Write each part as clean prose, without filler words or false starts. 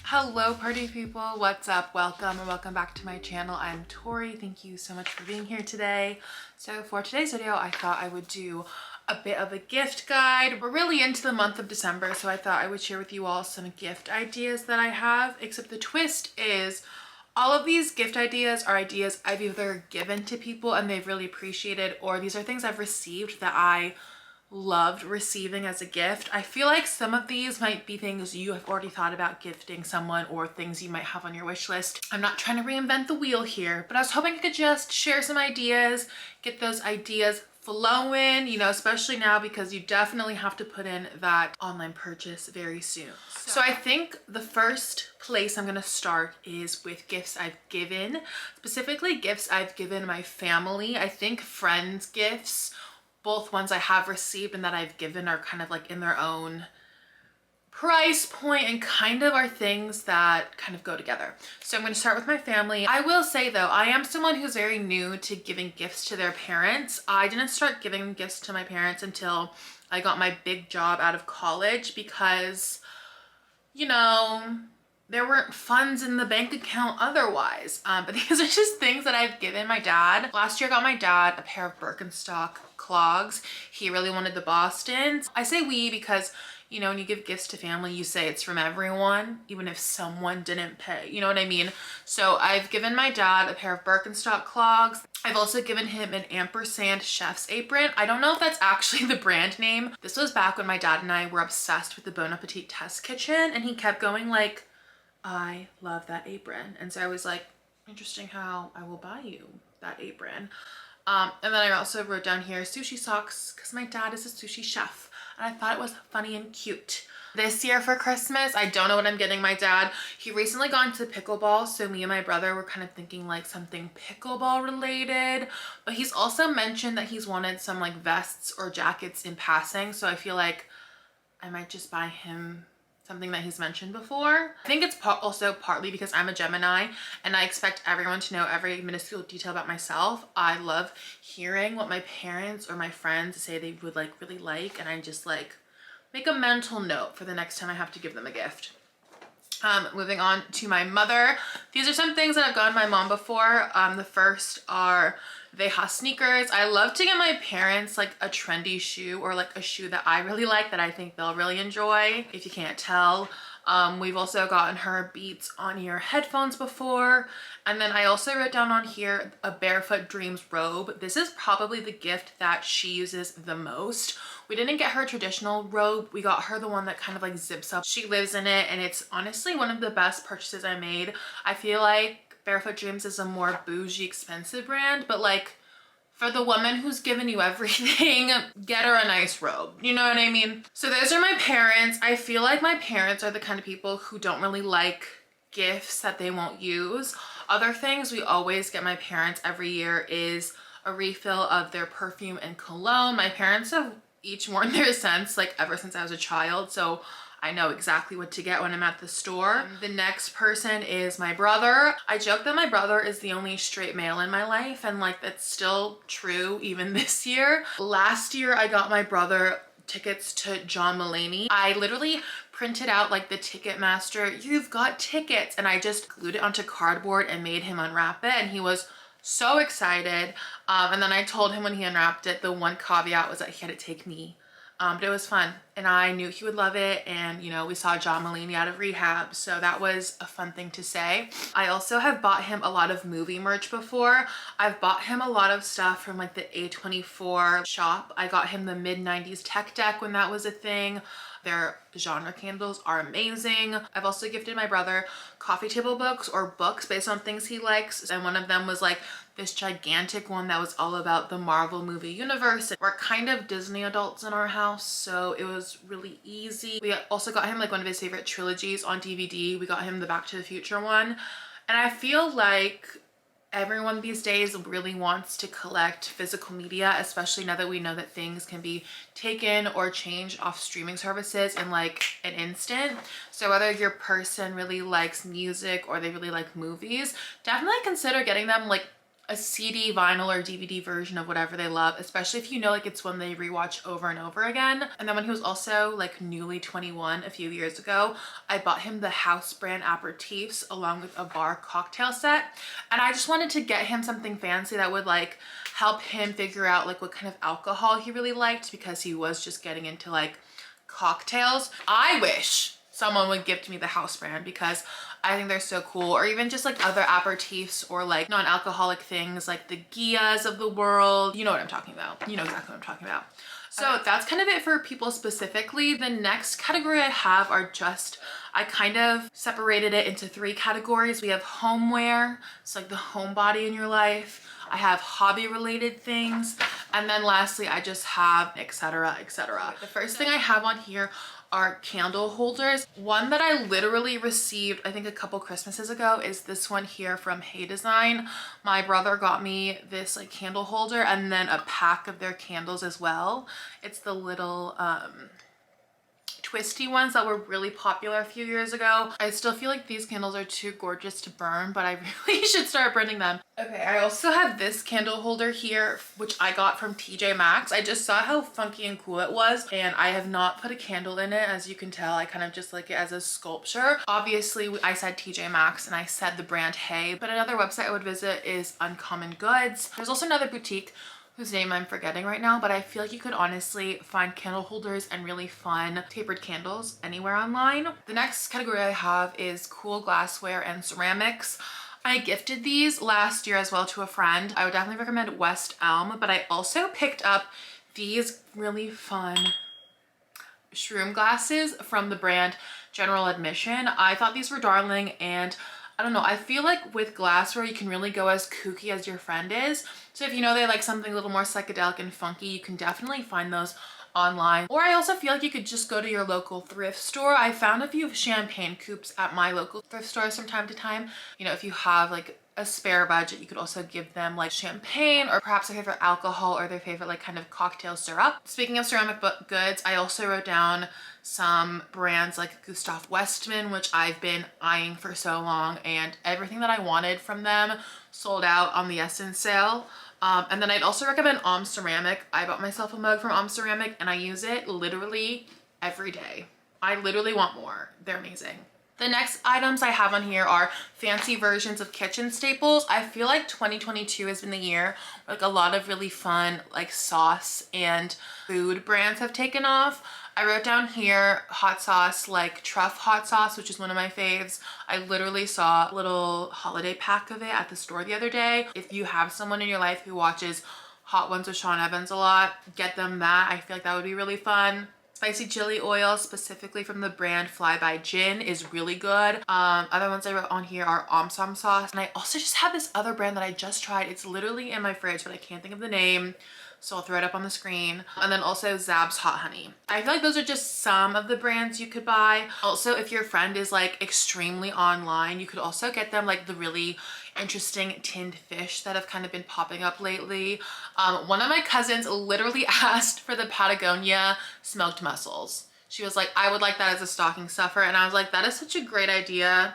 Hello party people, what's up? Welcome and welcome back to my channel. I'm Tori. Thank you so much for being here today. So for today's video, I thought I would do a bit of a gift guide. We're really into the month of December, so I thought I would share with you all some gift ideas that I have, except the twist is all of these gift ideas are ideas I've either given to people and they've really appreciated, or these are things I've received that I loved receiving as a gift. I feel like some of these might be things you have already thought about gifting someone or things you might have on your wish list. I'm not trying to reinvent the wheel here, but I was hoping I could just share some ideas, get those ideas flowing, you know, especially now because you definitely have to put in that online purchase very soon. So I think the first place I'm gonna start is with gifts I've given, specifically gifts I've given my family. I think friends gifts, both ones I have received and that I've given, are kind of like in their own price point and kind of are things that kind of go together. So I'm going to start with my family. I will say though, I am someone who's very new to giving gifts to their parents. I didn't start giving gifts to my parents until I got my big job out of college because, you know, there weren't funds in the bank account otherwise. But these are just things that I've given my dad. Last year I got my dad a pair of Birkenstock clogs. He really wanted the Bostons. I say we because, you know, when you give gifts to family, you say it's from everyone, even if someone didn't pay, you know what I mean? So I've given my dad a pair of Birkenstock clogs. I've also given him an ampersand chef's apron. I don't know if that's actually the brand name. This was back when my dad and I were obsessed with the Bon Appetit test kitchen, and he kept going like, I love that apron. And so I was like, interesting how I will buy you that apron. And then I also wrote down here sushi socks because my dad is a sushi chef and I thought it was funny and cute. This year for Christmas, I don't know what I'm getting my dad. He recently got into pickleball, so me and my brother were kind of thinking like something pickleball related, but he's also mentioned that he's wanted some like vests or jackets in passing, so I feel like I might just buy him something that he's mentioned before. I think it's also partly because I'm a Gemini and I expect everyone to know every minuscule detail about myself. I love hearing what my parents or my friends say they would like really like, and I just like make a mental note for the next time I have to give them a gift. Moving on to my mother. These are some things that I've gotten my mom before. The first are Veja sneakers. I love to get my parents like a trendy shoe or like a shoe that I really like that I think they'll really enjoy, if you can't tell. We've also gotten her Beats on ear headphones before. And then I also wrote down on here a Barefoot Dreams robe. This is probably the gift that she uses the most. We didn't get her a traditional robe. We got her the one that kind of like zips up. She lives in it and it's honestly one of the best purchases I made. I feel like Barefoot Dreams is a more bougie, expensive brand, but like for the woman who's given you everything, get her a nice robe. You know what I mean? So those are my parents. I feel like my parents are the kind of people who don't really like gifts that they won't use. Other things we always get my parents every year is a refill of their perfume and cologne. My parents have each worn their scents like ever since I was a child, so I know exactly what to get when I'm at the store. The next person is my brother. I joke that my brother is the only straight male in my life, and like that's still true even this year. Last year I got my brother tickets to John Mulaney. I literally printed out like the Ticketmaster, you've got tickets, and I just glued it onto cardboard and made him unwrap it, and he was so excited. And then I told him when he unwrapped it, the one caveat was that he had to take me. But it was fun and I knew he would love it, and you know, we saw John Mulaney out of rehab, so that was a fun thing to say. I also have bought him a lot of movie merch before. I've bought him a lot of stuff from like the A24 shop. I got him the mid-90s tech deck when that was a thing. Their genre candles are amazing. I've also gifted my brother coffee table books or books based on things he likes, and one of them was like this gigantic one that was all about the Marvel movie universe. We're kind of Disney adults in our house, so it was really easy. We also got him like one of his favorite trilogies on DVD. We got him the Back to the Future one, and I feel like everyone these days really wants to collect physical media, especially now that we know that things can be taken or changed off streaming services in like an instant. So whether your person really likes music or they really like movies, definitely consider getting them like a CD, vinyl, or DVD version of whatever they love, especially if you know like it's one they rewatch over and over again. And then when he was also like newly 21 a few years ago, I bought him the house brand aperitifs along with a bar cocktail set. And I just wanted to get him something fancy that would like help him figure out like what kind of alcohol he really liked, because he was just getting into like cocktails. I wish someone would gift me the house brand because I think they're so cool, or even just like other aperitifs or like non-alcoholic things like the Gias of the world. You know what I'm talking about. You know exactly what I'm talking about. So that's kind of it for people specifically. The next category I have are just, I kind of separated it into 3 categories. We have homeware, it's like the homebody in your life. I have hobby related things. And then lastly, I just have etc, etc. The first thing I have on here are candle holders. One that I literally received, I think a couple Christmases ago, is this one here from Hey Design. My brother got me this like candle holder and then a pack of their candles as well. It's the little twisty ones that were really popular a few years ago. I still feel like these candles are too gorgeous to burn, but I really should start burning them. Okay, I also have this candle holder here, which I got from TJ Maxx. I just saw how funky and cool it was, and I have not put a candle in it. As you can tell, I kind of just like it as a sculpture. Obviously, I said TJ Maxx and I said the brand Hey, but another website I would visit is Uncommon Goods. There's also another boutique whose name I'm forgetting right now, but I feel like you could honestly find candle holders and really fun tapered candles anywhere online. The next category I have is cool glassware and ceramics. I gifted these last year as well to a friend. I would definitely recommend West Elm, but I also picked up these really fun shroom glasses from the brand General Admission. I thought these were darling, and I don't know, I feel like with glassware you can really go as kooky as your friend is. So if you know they like something a little more psychedelic and funky, you can definitely find those online. Or I also feel like you could just go to your local thrift store. I found a few champagne coupes at my local thrift stores from time to time. You know, if you have like a spare budget, you could also give them like champagne or perhaps their favorite alcohol or their favorite like kind of cocktail syrup. Speaking of ceramic goods, I also wrote down some brands like Gustav Westman, which I've been eyeing for so long, and everything that I wanted from them sold out on the Essence sale. And then I'd also recommend Om Ceramic. I bought myself a mug from Om Ceramic and I use it literally every day. I literally want more. They're amazing. The next items I have on here are fancy versions of kitchen staples. I feel like 2022 has been the year where like a lot of really fun like sauce and food brands have taken off. I wrote down here hot sauce, like Truff hot sauce, which is one of my faves. I literally saw a little holiday pack of it at the store the other day. If you have someone in your life who watches Hot Ones with Sean Evans a lot, get them that. I feel like that would be really fun. Spicy chili oil, specifically from the brand Fly by Gin, is really good. Other ones I wrote on here are Omsom sauce. And I also just have this other brand that I just tried. It's literally in my fridge, but I can't think of the name, so I'll throw it up on the screen. And then also Zab's Hot Honey. I feel like those are just some of the brands you could buy. Also, if your friend is like extremely online, you could also get them like the really interesting tinned fish that have kind of been popping up lately. One of my cousins literally asked for the Patagonia smoked mussels. She was like, I would like that as a stocking stuffer. And I was like, that is such a great idea.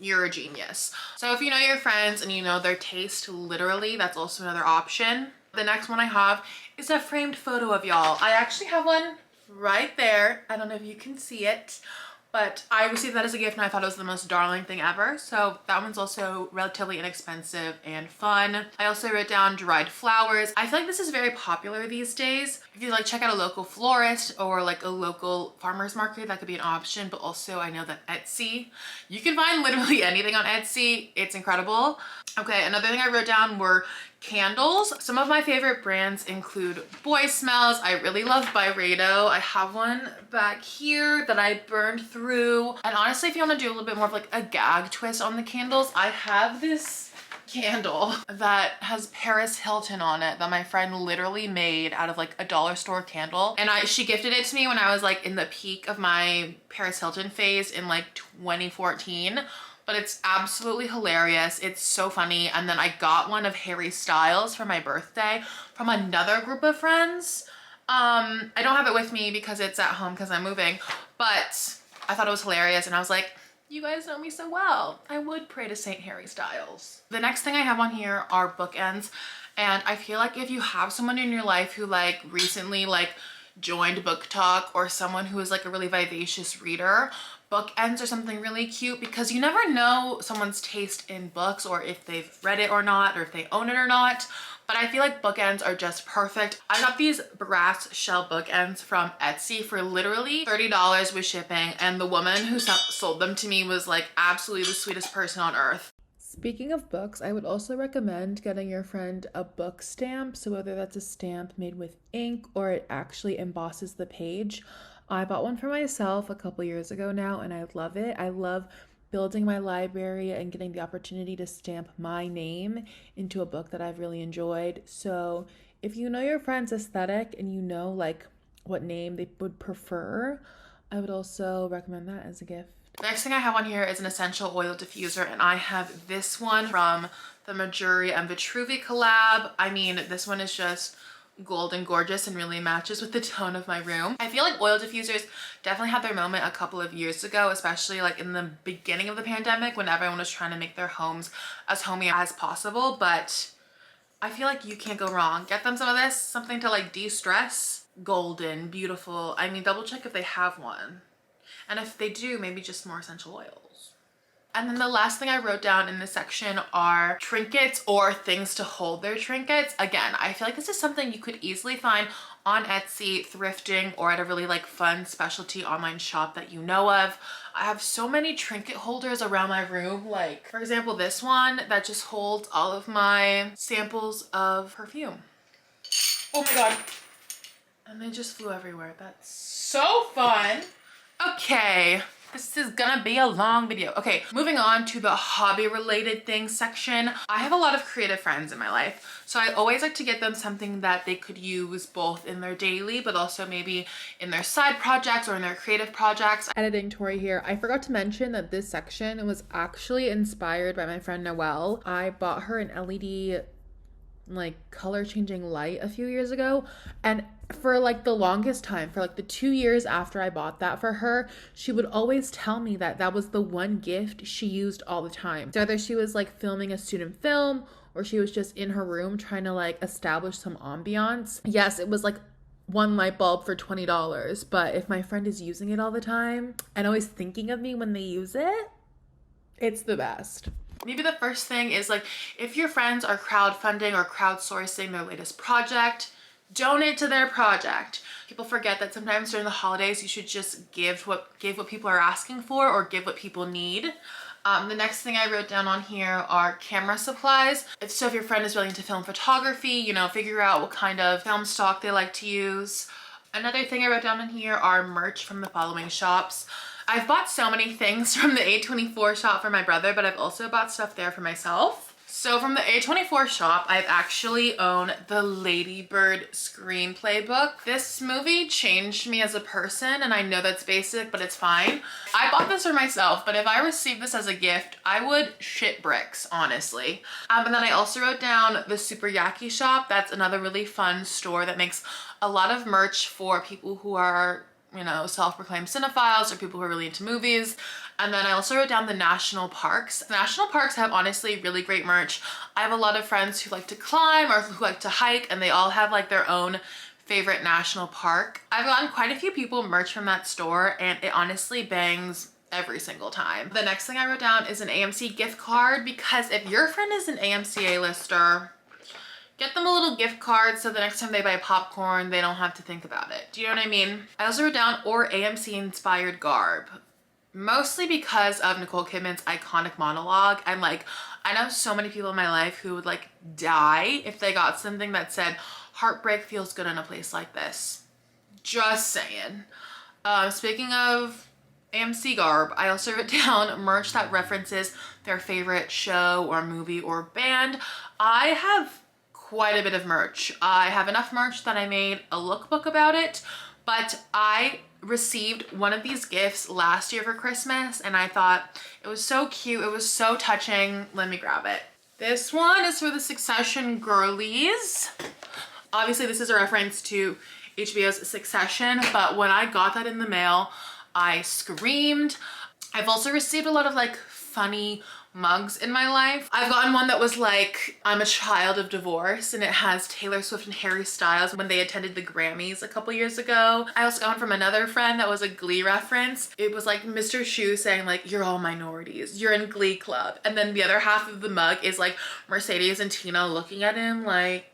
You're a genius. So if you know your friends and you know their taste, literally, that's also another option. The next one I have is a framed photo of y'all. I actually have one right there. I don't know if you can see it, but I received that as a gift and I thought it was the most darling thing ever. So that one's also relatively inexpensive and fun. I also wrote down dried flowers. I feel like this is very popular these days. If you like check out a local florist or like a local farmer's market, that could be an option. But also I know that Etsy, you can find literally anything on Etsy. It's incredible. Okay, another thing I wrote down were candles. Some of my favorite brands include Boy Smells. I really love Byredo. I have one back here that I burned through. And honestly, if you want to do a little bit more of like a gag twist on the candles, I have this candle that has Paris Hilton on it that my friend literally made out of like a dollar store candle. And she gifted it to me when I was like in the peak of my Paris Hilton phase in like 2014. But it's absolutely hilarious. It's so funny. And then I got one of Harry Styles for my birthday from another group of friends. I don't have it with me because it's at home because I'm moving, but I thought it was hilarious and I was like, You guys know me so well. I would pray to Saint Harry Styles. The next thing I have on here are bookends. And I feel like if you have someone in your life who like recently like joined Book Talk, or someone who is like a really vivacious reader, bookends are something really cute because you never know someone's taste in books, or if they've read it or not, or if they own it or not. But I feel like bookends are just perfect. I got these brass shell bookends from Etsy for literally $30 with shipping, and the woman who sold them to me was like absolutely the sweetest person on earth. Speaking of books, I would also recommend getting your friend a book stamp. So whether that's a stamp made with ink or it actually embosses the page. I bought one for myself a couple years ago now, and I love it. I love building my library and getting the opportunity to stamp my name into a book that I've really enjoyed. So if you know your friend's aesthetic and you know like what name they would prefer, I would also recommend that as a gift. The next thing I have on here is an essential oil diffuser, and I have this one from the Majuri and Vitruvi collab. I mean, this one is just golden gorgeous and really matches with the tone of my room. I feel like oil diffusers definitely had their moment a couple of years ago, especially like in the beginning of the pandemic when everyone was trying to make their homes as homey as possible. But I feel like you can't go wrong. Get them some of this, something to like de-stress. Golden, beautiful. I mean, double check if they have one. And if they do, maybe just more essential oils. And then the last thing I wrote down in this section are trinkets or things to hold their trinkets. Again, I feel like this is something you could easily find on Etsy, thrifting, or at a really like fun specialty online shop that you know of. I have so many trinket holders around my room. Like for example, this one that just holds all of my samples of perfume. Oh my God. And they just flew everywhere. That's so fun. Okay, this is gonna be a long video. Okay, moving on to the hobby related things section. I have a lot of creative friends in my life, so I always like to get them something that they could use both in their daily, but also maybe in their side projects or in their creative projects. Editing Tori here. I forgot to mention that this section was actually inspired by my friend Noelle. I bought her an LED like color changing light a few years ago, and for like the longest time, for like the 2 years after I bought that for her, she would always tell me that that was the one gift she used all the time. So whether she was like filming a student film or she was just in her room trying to like establish some ambiance. Yes, it was like one light bulb for $20, but if my friend is using it all the time and always thinking of me when they use it, it's the best. Maybe the first thing is like, if your friends are crowdfunding or crowdsourcing their latest project, donate to their project. People forget that sometimes during the holidays, you should just give what people are asking for or give what people need. The next thing I wrote down on here are camera supplies. So if your friend is really into film photography, you know, figure out what kind of film stock they like to use. Another thing I wrote down in here are merch from the following shops. I've bought so many things from the A24 shop for my brother, but I've also bought stuff there for myself. So from the A24 shop, I've actually owned the Lady Bird screenplay book. This movie changed me as a person, and I know that's basic, but it's fine. I bought this for myself, but if I received this as a gift, I would shit bricks, honestly. And then I also wrote down the Super Yaki shop. That's another really fun store that makes a lot of merch for people who are, you know, self-proclaimed cinephiles or people who are really into movies. And then I also wrote down the national parks. The national parks have honestly really great merch. I have a lot of friends who like to climb or who like to hike, and they all have like their own favorite national park. I've gotten quite a few people merch from that store, and it honestly bangs every single time. The next thing I wrote down is an AMC gift card, because if your friend is an AMC A-lister, get them a little gift card so the next time they buy popcorn, they don't have to think about it. Do you know what I mean? I also wrote down or AMC inspired garb, mostly because of Nicole Kidman's iconic monologue. And like, I know so many people in my life who would like die if they got something that said, heartbreak feels good in a place like this. Just saying. Speaking of AMC garb, I also wrote down merch that references their favorite show or movie or band. I have quite a bit of merch. I have enough merch that I made a lookbook about it, but I received one of these gifts last year for Christmas, and I thought it was so cute. It was so touching. Let me grab it. This one is for the Succession girlies. Obviously, this is a reference to HBO's Succession, but when I got that in the mail, I screamed. I've also received a lot of like funny mugs in my life. I've gotten one that was like, I'm a child of divorce, and it has Taylor Swift and Harry Styles when they attended the Grammys a couple years ago. I also got one from another friend that was a Glee reference. It was like Mr. Shu saying like, you're all minorities, you're in Glee Club. And then the other half of the mug is like Mercedes and Tina looking at him like,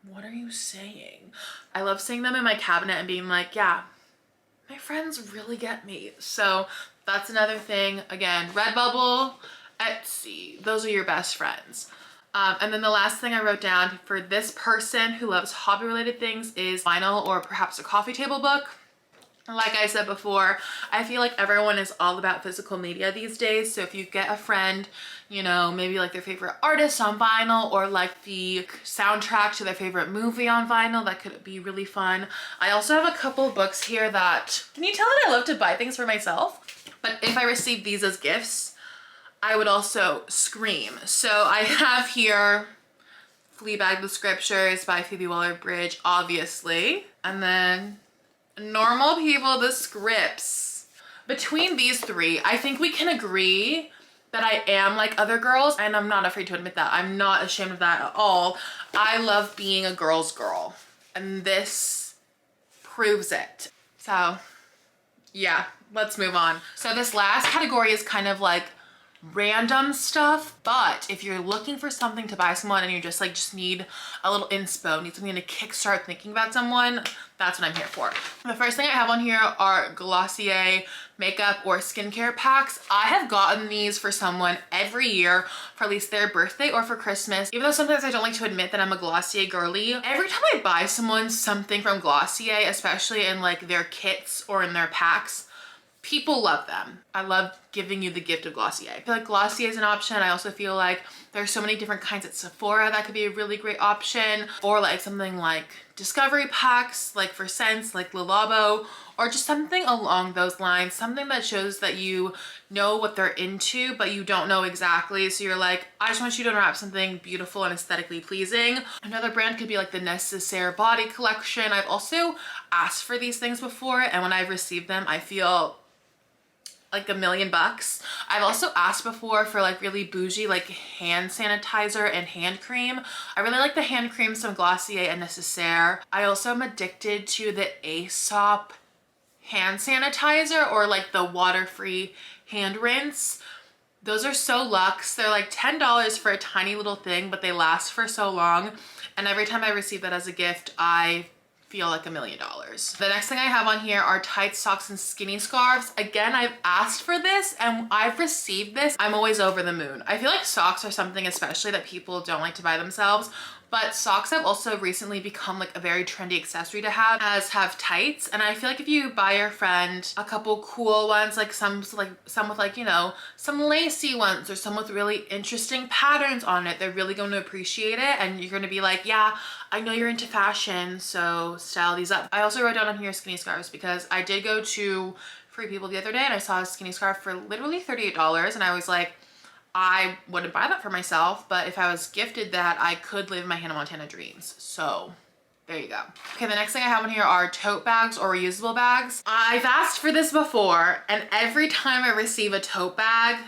what are you saying? I love seeing them in my cabinet and being like, yeah, my friends really get me. So that's another thing. Again, Redbubble, Etsy, those are your best friends. And then the last thing I wrote down for this person who loves hobby related things is vinyl or perhaps a coffee table book. Like I said before, I feel like everyone is all about physical media these days. So if you get a friend, you know, maybe like their favorite artist on vinyl or like the soundtrack to their favorite movie on vinyl, that could be really fun. I also have a couple books here that, can you tell that I love to buy things for myself? But if I receive these as gifts, I would also scream. So I have here Fleabag the Scriptures by Phoebe Waller-Bridge, obviously. And then Normal People the Scripts. Between these three, I think we can agree that I am like other girls, and I'm not afraid to admit that. I'm not ashamed of that at all. I love being a girl's girl, and this proves it. So yeah, let's move on. So this last category is kind of like random stuff, but if you're looking for something to buy someone and you're just like, just need a little inspo, need something to kickstart thinking about someone, that's what I'm here for. The first thing I have on here are Glossier makeup or skincare packs. I have gotten these for someone every year for at least their birthday or for Christmas. Even though sometimes I don't like to admit that I'm a Glossier girly, every time I buy someone something from Glossier, especially in like their kits or in their packs, people love them. I love giving you the gift of Glossier. I feel like Glossier is an option. I also feel like there's so many different kinds at Sephora that could be a really great option, or like something like discovery packs, like for scents, like Le Labo, or just something along those lines, something that shows that you know what they're into, but you don't know exactly. So you're like, I just want you to unwrap something beautiful and aesthetically pleasing. Another brand could be like the Necessaire Body Collection. I've also asked for these things before, and when I've received them, I feel like $1,000,000. I've also asked before for like really bougie like hand sanitizer and hand cream. I really like the hand creams from Glossier and Necessaire. I also am addicted to the Aesop hand sanitizer, or like the water-free hand rinse. Those are so luxe. They're like $10 for a tiny little thing, but they last for so long. And every time I receive that as a gift, I feel like $1,000,000. The next thing I have on here are tight socks and skinny scarves. Again, I've asked for this and I've received this. I'm always over the moon. I feel like socks are something especially that people don't like to buy themselves, but socks have also recently become like a very trendy accessory to have, as have tights. And I feel like if you buy your friend a couple cool ones, like some with like, you know, some lacy ones or some with really interesting patterns on it, they're really going to appreciate it. And you're going to be like, yeah, I know you're into fashion, so style these up. I also wrote down on here skinny scarves because I did go to Free People the other day and I saw a skinny scarf for literally $38, and I was like, I wouldn't buy that for myself, but if I was gifted that, I could live my Hannah Montana dreams. So there you go. Okay, the next thing I have on here are tote bags or reusable bags. I've asked for this before, and every time I receive a tote bag,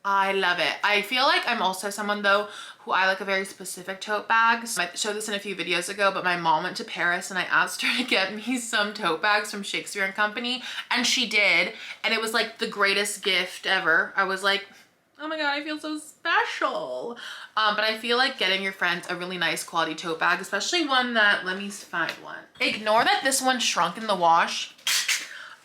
I love it. I feel like I'm also someone though who I like a very specific tote bag. So I showed this in a few videos ago, but my mom went to Paris and I asked her to get me some tote bags from Shakespeare and Company, and she did, and it was like the greatest gift ever. I was like, oh my god, I feel so special. But I feel like getting your friends a really nice quality tote bag, especially one that, let me find one. Ignore that this one shrunk in the wash.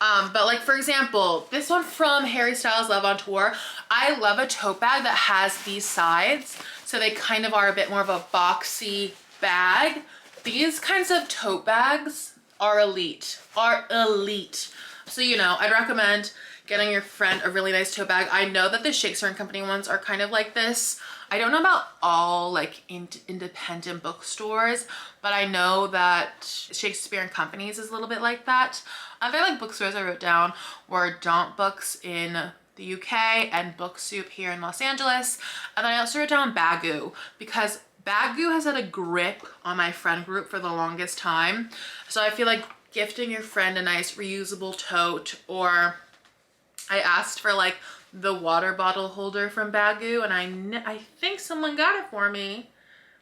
But like for example, this one from Harry Styles Love on Tour. I love a tote bag that has these sides, so they kind of are a bit more of a boxy bag. These kinds of tote bags are elite, So, you know, I'd recommend getting your friend a really nice tote bag. I know that the Shakespeare and Company ones are kind of like this. I don't know about all like independent bookstores, but I know that Shakespeare and Company's is a little bit like that. Other like bookstores I wrote down were Daunt Books in the UK and Book Soup here in Los Angeles. And then I also wrote down Baggu, because Baggu has had a grip on my friend group for the longest time. So I feel like gifting your friend a nice reusable tote or I asked for like the water bottle holder from Bagu, and I think someone got it for me,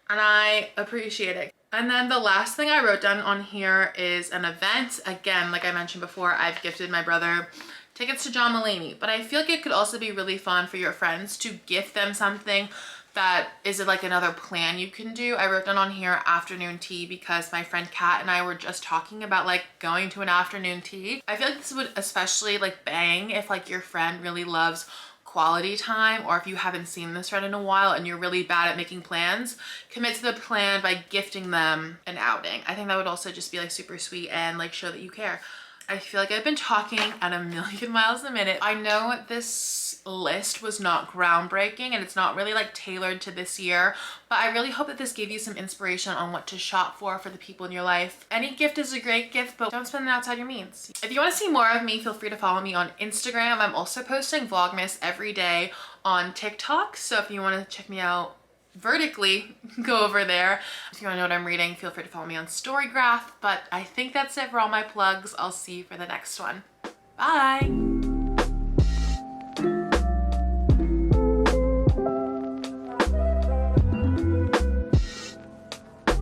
and I appreciate it. And then the last thing I wrote down on here is an event. Again, like I mentioned before, I've gifted my brother tickets to John Mulaney, but I feel like it could also be really fun for your friends to gift them something that is like another plan you can do. I wrote down on here afternoon tea because my friend Kat and I were just talking about like going to an afternoon tea. I feel like this would especially like bang if like your friend really loves quality time, or if you haven't seen this friend in a while and you're really bad at making plans, commit to the plan by gifting them an outing. I think that would also just be like super sweet and like show that you care. I feel like I've been talking at a million miles a minute. I know this list was not groundbreaking and it's not really like tailored to this year, but I really hope that this gave you some inspiration on what to shop for the people in your life. Any gift is a great gift, but don't spend it outside your means. If you want to see more of me, feel free to follow me on Instagram. I'm also posting Vlogmas every day on TikTok, so if you want to check me out vertically, go over there. If you want to know what I'm reading, feel free to follow me on Storygraph. But I think that's it for all my plugs. I'll see you for the next one. Bye.